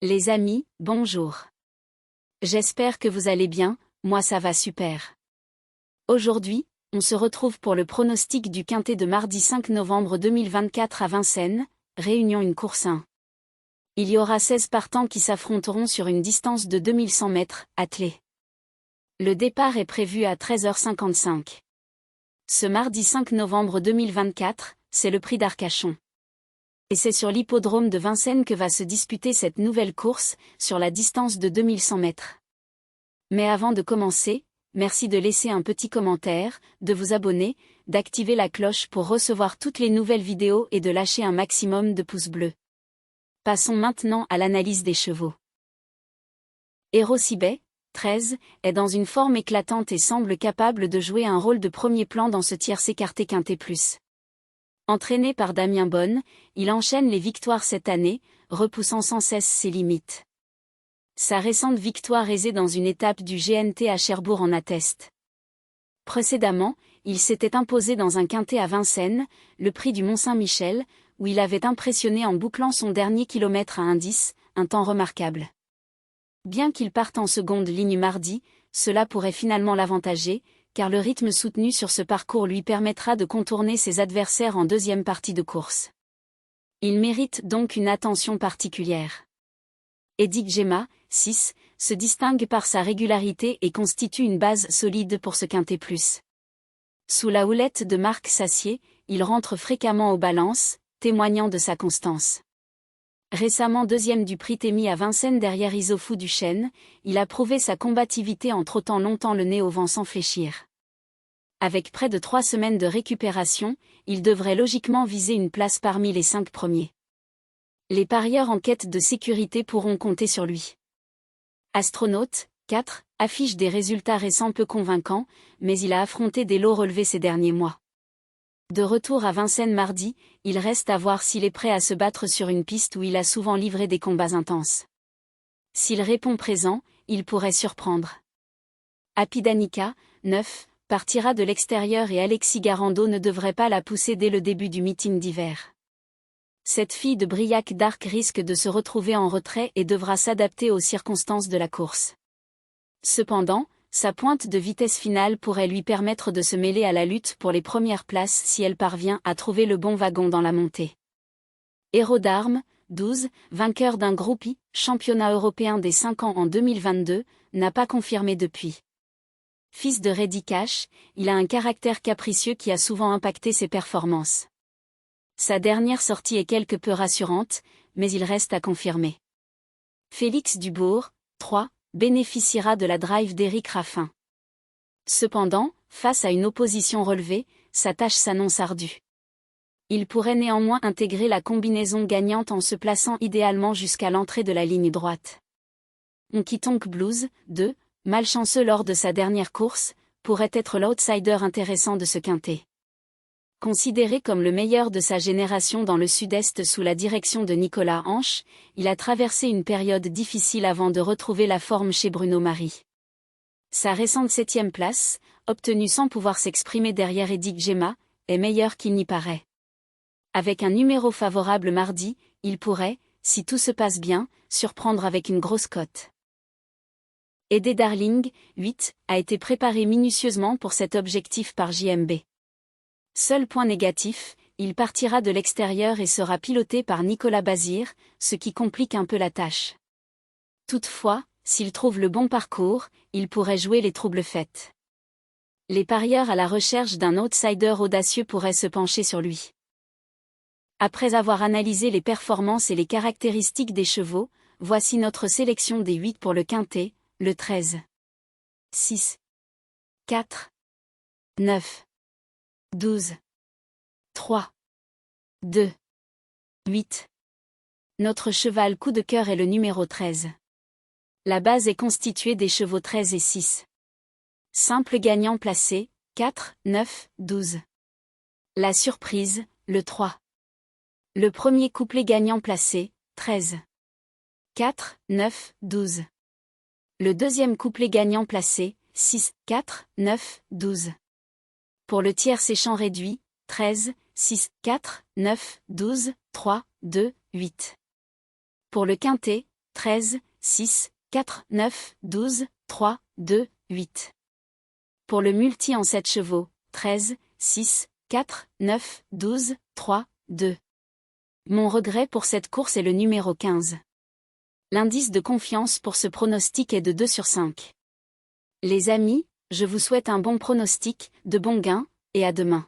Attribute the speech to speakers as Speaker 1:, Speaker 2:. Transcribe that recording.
Speaker 1: Les amis, bonjour. J'espère que vous allez bien, moi ça va super. Aujourd'hui, on se retrouve pour le pronostic du quintet de mardi 5 novembre 2024 à Vincennes, Réunion 1 course 1. Il y aura 16 partants qui s'affronteront sur une distance de 2100 mètres, attelés. Le départ est prévu à 13h55. Ce mardi 5 novembre 2024, c'est le prix d'Arcachon. Et c'est sur l'hippodrome de Vincennes que va se disputer cette nouvelle course, sur la distance de 2100 mètres. Mais avant de commencer, merci de laisser un petit commentaire, de vous abonner, d'activer la cloche pour recevoir toutes les nouvelles vidéos et de lâcher un maximum de pouces bleus. Passons maintenant à l'analyse des chevaux. Erosibet, 13, est dans une forme éclatante et semble capable de jouer un rôle de premier plan dans ce tierce écarté quintet plus. Entraîné par Damien Bonne, il enchaîne les victoires cette année, repoussant sans cesse ses limites. Sa récente victoire aisée dans une étape du GNT à Cherbourg en atteste. Précédemment, il s'était imposé dans un quintet à Vincennes, le prix du Mont-Saint-Michel, où il avait impressionné en bouclant son dernier kilomètre à 1,10, un temps remarquable. Bien qu'il parte en seconde ligne mardi, cela pourrait finalement l'avantager, car le rythme soutenu sur ce parcours lui permettra de contourner ses adversaires en deuxième partie de course. Il mérite donc une attention particulière. Eddie Gemma, 6, se distingue par sa régularité et constitue une base solide pour ce quintet plus. Sous la houlette de Marc Sassier, il rentre fréquemment aux balances, témoignant de sa constance. Récemment deuxième du prix Témy à Vincennes derrière Issoufou du Chêne, il a prouvé sa combativité en trottant longtemps le nez au vent sans fléchir. Avec près de 3 semaines de récupération, il devrait logiquement viser une place parmi les 5 premiers. Les parieurs en quête de sécurité pourront compter sur lui. Astronaute, 4, affiche des résultats récents peu convaincants, mais il a affronté des lots relevés ces derniers mois. De retour à Vincennes mardi, il reste à voir s'il est prêt à se battre sur une piste où il a souvent livré des combats intenses. S'il répond présent, il pourrait surprendre. Happy Danica, 9, partira de l'extérieur et Alexis Garando ne devrait pas la pousser dès le début du meeting d'hiver. Cette fille de Briac d'Arc risque de se retrouver en retrait et devra s'adapter aux circonstances de la course. Cependant, sa pointe de vitesse finale pourrait lui permettre de se mêler à la lutte pour les premières places si elle parvient à trouver le bon wagon dans la montée. Héros d'armes, 12, vainqueur d'un groupie, championnat européen des 5 ans en 2022, n'a pas confirmé depuis. Fils de Reddy Cash, il a un caractère capricieux qui a souvent impacté ses performances. Sa dernière sortie est quelque peu rassurante, mais il reste à confirmer. Félix Dubourg, 3, bénéficiera de la drive d'Éric Raffin. Cependant, face à une opposition relevée, sa tâche s'annonce ardue. Il pourrait néanmoins intégrer la combinaison gagnante en se plaçant idéalement jusqu'à l'entrée de la ligne droite. Honky Tonk Blues, 2, malchanceux lors de sa dernière course, pourrait être l'outsider intéressant de ce quintet. Considéré comme le meilleur de sa génération dans le sud-est sous la direction de Nicolas Hanche, il a traversé une période difficile avant de retrouver la forme chez Bruno Marie. Sa récente 7e place, obtenue sans pouvoir s'exprimer derrière Eddie Gemma, est meilleure qu'il n'y paraît. Avec un numéro favorable mardi, il pourrait, si tout se passe bien, surprendre avec une grosse cote. Eddie Darling, 8, a été préparé minutieusement pour cet objectif par JMB. Seul point négatif, il partira de l'extérieur et sera piloté par Nicolas Bazir, ce qui complique un peu la tâche. Toutefois, s'il trouve le bon parcours, il pourrait jouer les troubles fêtes. Les parieurs à la recherche d'un outsider audacieux pourraient se pencher sur lui. Après avoir analysé les performances et les caractéristiques des chevaux, voici notre sélection des 8 pour le quintet, le 13. 6. 4. 9. 12. 3. 2. 8. Notre cheval coup de cœur est le numéro 13. La base est constituée des chevaux 13 et 6. Simple gagnant placé, 4, 9, 12. La surprise, le 3. Le premier couplet gagnant placé, 13. 4, 9, 12. Le deuxième couplet gagnant placé, 6, 4, 9, 12. Pour le tierce échant réduit, 13, 6, 4, 9, 12, 3, 2, 8. Pour le quintet, 13, 6, 4, 9, 12, 3, 2, 8. Pour le multi en 7 chevaux, 13, 6, 4, 9, 12, 3, 2. Mon regret pour cette course est le numéro 15. L'indice de confiance pour ce pronostic est de 2 sur 5. Les amis, je vous souhaite un bon pronostic, de bons gains, et à demain.